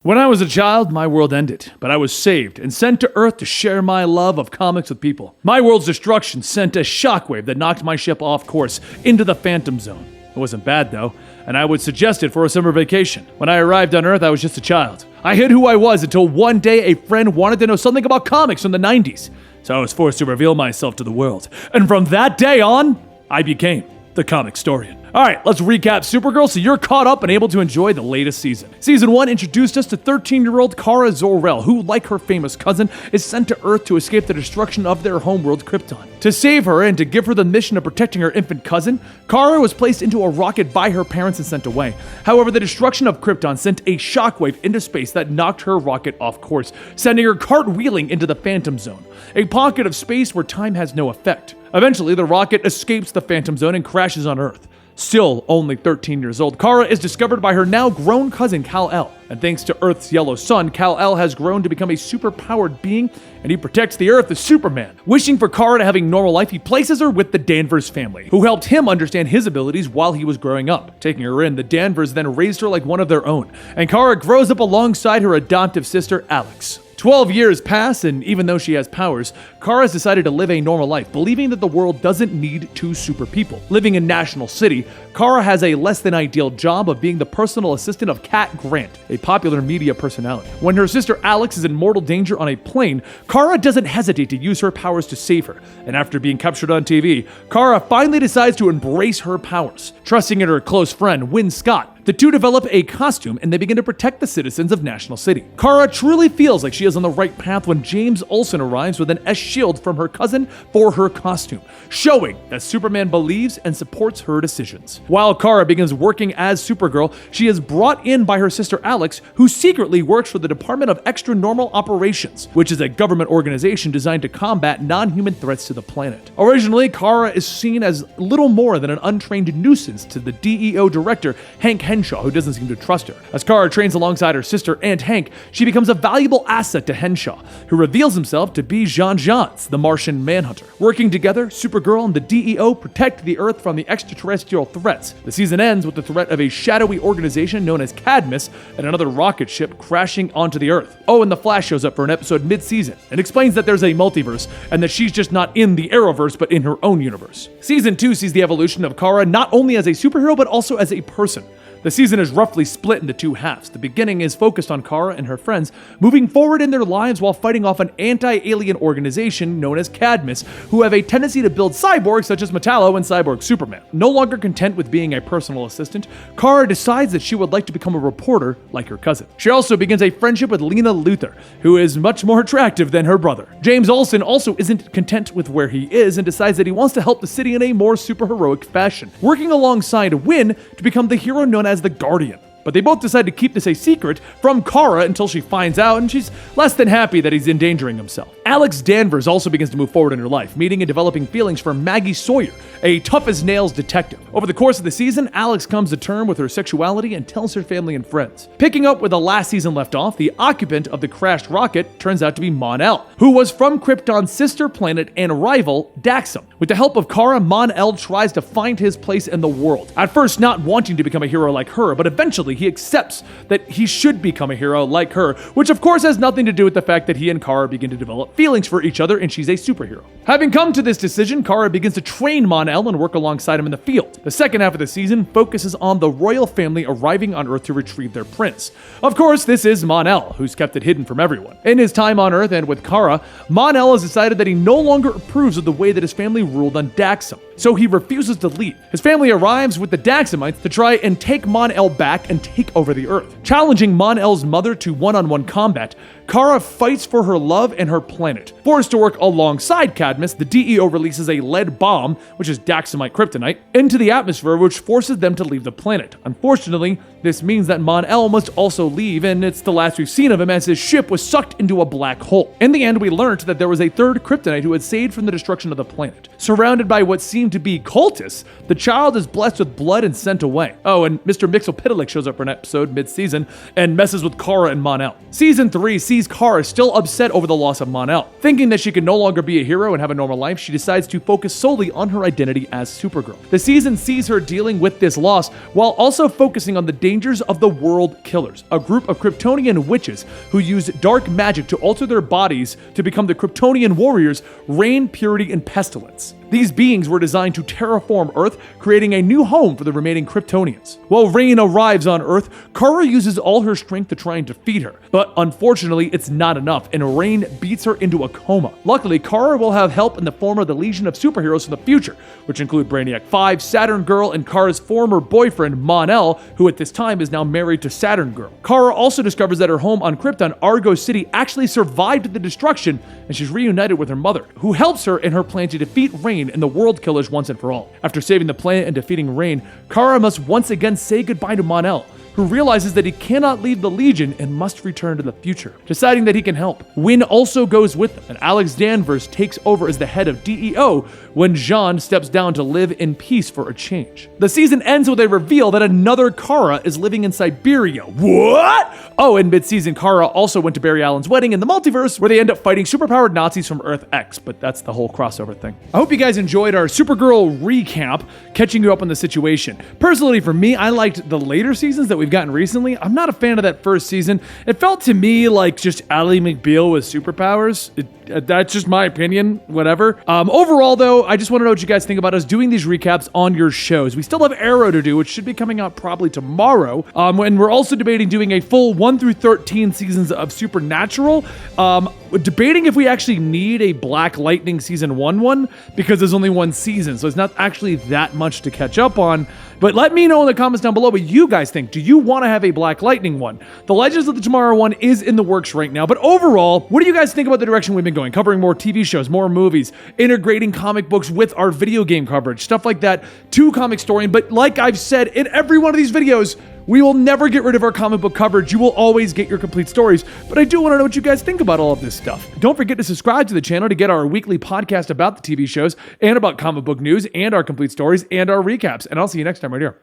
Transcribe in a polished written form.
When I was a child, my world ended, but I was saved and sent to Earth to share my love of comics with people. My world's destruction sent a shockwave that knocked my ship off course into the Phantom Zone. It wasn't bad though, and I would suggest it for a summer vacation. When I arrived on Earth, I was just a child. I hid who I was until one day a friend wanted to know something about comics from the 90s, so I was forced to reveal myself to the world. And from that day on, I became the Comicstorian. Alright, let's recap Supergirl so you're caught up and able to enjoy the latest season. Season 1 introduced us to 13-year-old Kara Zor-El, who, like her famous cousin, is sent to Earth to escape the destruction of their homeworld Krypton. To save her and to give her the mission of protecting her infant cousin, Kara was placed into a rocket by her parents and sent away. However, the destruction of Krypton sent a shockwave into space that knocked her rocket off course, sending her cartwheeling into the Phantom Zone, a pocket of space where time has no effect. Eventually, the rocket escapes the Phantom Zone and crashes on Earth. Still only 13 years old, Kara is discovered by her now grown cousin Kal-El. And thanks to Earth's yellow sun, Kal-El has grown to become a super-powered being, and he protects the Earth as Superman. Wishing for Kara to having a normal life, he places her with the Danvers family, who helped him understand his abilities while he was growing up. Taking her in, the Danvers then raised her like one of their own, and Kara grows up alongside her adoptive sister Alex. 12 years pass, and even though she has powers, Kara has decided to live a normal life, believing that the world doesn't need two super people. Living in National City, Kara has a less than ideal job of being the personal assistant of Cat Grant, a popular media personality. When her sister Alex is in mortal danger on a plane, Kara doesn't hesitate to use her powers to save her, and after being captured on TV, Kara finally decides to embrace her powers. Trusting in her close friend, Win Scott, the two develop a costume and they begin to protect the citizens of National City. Kara truly feels like she is on the right path when James Olsen arrives with an S-shield from her cousin for her costume, showing that Superman believes and supports her decisions. While Kara begins working as Supergirl, she is brought in by her sister Alex, who secretly works for the Department of Extra Normal Operations, which is a government organization designed to combat non-human threats to the planet. Originally, Kara is seen as little more than an untrained nuisance to the DEO director, Hank Henshaw, who doesn't seem to trust her. As Kara trains alongside her sister and Hank, she becomes a valuable asset to Henshaw, who reveals himself to be Jean Jans, the Martian Manhunter. Working together, Supergirl and the DEO protect the Earth from the extraterrestrial threats. The season ends with the threat of a shadowy organization known as Cadmus and another rocket ship crashing onto the Earth. Oh, and the Flash shows up for an episode mid-season and explains that there's a multiverse and that she's just not in the Arrowverse but in her own universe. Season 2 sees the evolution of Kara not only as a superhero but also as a person. The season is roughly split into two halves. The beginning is focused on Kara and her friends moving forward in their lives while fighting off an anti-alien organization known as Cadmus, who have a tendency to build cyborgs such as Metallo and Cyborg Superman. No longer content with being a personal assistant, Kara decides that she would like to become a reporter like her cousin. She also begins a friendship with Lena Luthor, who is much more attractive than her brother. James Olsen also isn't content with where he is and decides that he wants to help the city in a more superheroic fashion, working alongside Win to become the hero known as the Guardian. But they both decide to keep this a secret from Kara until she finds out, and she's less than happy that he's endangering himself. Alex Danvers also begins to move forward in her life, meeting and developing feelings for Maggie Sawyer, a tough-as-nails detective. Over the course of the season, Alex comes to terms with her sexuality and tells her family and friends. Picking up where the last season left off, the occupant of the crashed rocket turns out to be Mon-El, who was from Krypton's sister planet and rival, Daxam. With the help of Kara, Mon-El tries to find his place in the world, at first not wanting to become a hero like her, but eventually he accepts that he should become a hero like her, which of course has nothing to do with the fact that he and Kara begin to develop feelings for each other and she's a superhero. Having come to this decision, Kara begins to train Mon-El and work alongside him in the field. The second half of the season focuses on the royal family arriving on Earth to retrieve their prince. Of course, this is Mon-El, who's kept it hidden from everyone. In his time on Earth and with Kara, Mon-El has decided that he no longer approves of the way that his family ruled on Daxam, so he refuses to leave. His family arrives with the Daxamites to try and take Mon-El back and take over the Earth. Challenging Mon-El's mother to one-on-one combat, Kara fights for her love and her planet. Forced to work alongside Cadmus, the DEO releases a lead bomb, which is Daxamite kryptonite, into the atmosphere, which forces them to leave the planet. Unfortunately, this means that Mon-El must also leave, and it's the last we've seen of him as his ship was sucked into a black hole. In the end, we learned that there was a third kryptonite who had saved from the destruction of the planet. Surrounded by what seemed claim to be cultists, the child is blessed with blood and sent away. Oh, and Mr. Mixopitalik shows up for an episode mid-season and messes with Kara and Mon-El. Season 3 sees Kara still upset over the loss of Mon-El. Thinking that she can no longer be a hero and have a normal life, she decides to focus solely on her identity as Supergirl. The season sees her dealing with this loss while also focusing on the dangers of the World Killers, a group of Kryptonian witches who use dark magic to alter their bodies to become the Kryptonian warriors Rain, Purity, and Pestilence. These beings were designed to terraform Earth, creating a new home for the remaining Kryptonians. While Rain arrives on Earth, Kara uses all her strength to try and defeat her, but unfortunately it's not enough, and Rain beats her into a coma. Luckily, Kara will have help in the form of the Legion of Superheroes from the future, which include Brainiac 5, Saturn Girl, and Kara's former boyfriend, Mon-El, who at this time is now married to Saturn Girl. Kara also discovers that her home on Krypton, Argo City, actually survived the destruction, and she's reunited with her mother, who helps her in her plan to defeat Rain and the World Killers once and for all. After saving the planet and defeating Rain, Kara must once again say goodbye to Mon-El, who realizes that he cannot leave the Legion and must return to the future. Deciding that he can help, Winn also goes with them, and Alex Danvers takes over as the head of DEO when Jean steps down to live in peace for a change. The season ends with a reveal that another Kara is living in Siberia. What? Oh, and mid-season, Kara also went to Barry Allen's wedding in the multiverse, where they end up fighting superpowered Nazis from Earth X, but that's the whole crossover thing. I hope you guys enjoyed our Supergirl recap, catching you up on the situation. Personally, for me, I liked the later seasons that we've gotten recently. I'm not a fan of that first season. It felt to me like just Ally McBeal with superpowers. That's just my opinion, whatever. Overall, though, I just want to know what you guys think about us doing these recaps on your shows. We still have Arrow to do, which should be coming out probably tomorrow. And we're also debating doing a full 1 through 13 seasons of Supernatural. Debating if we actually need a Black Lightning season 1 because there's only one season, so it's not actually that much to catch up on. But let me know in the comments down below what you guys think. Do you want to have a Black Lightning one? The Legends of the Tomorrow one is in the works right now, but overall, what do you guys think about the direction we've been going? Covering more TV shows, more movies, integrating comic books with our video game coverage, stuff like that to Comicstorian. But like I've said in every one of these videos, we will never get rid of our comic book coverage. You will always get your complete stories, but I do want to know what you guys think about all of this stuff. Don't forget to subscribe to the channel to get our weekly podcast about the TV shows and about comic book news and our complete stories and our recaps. And I'll see you next time right here.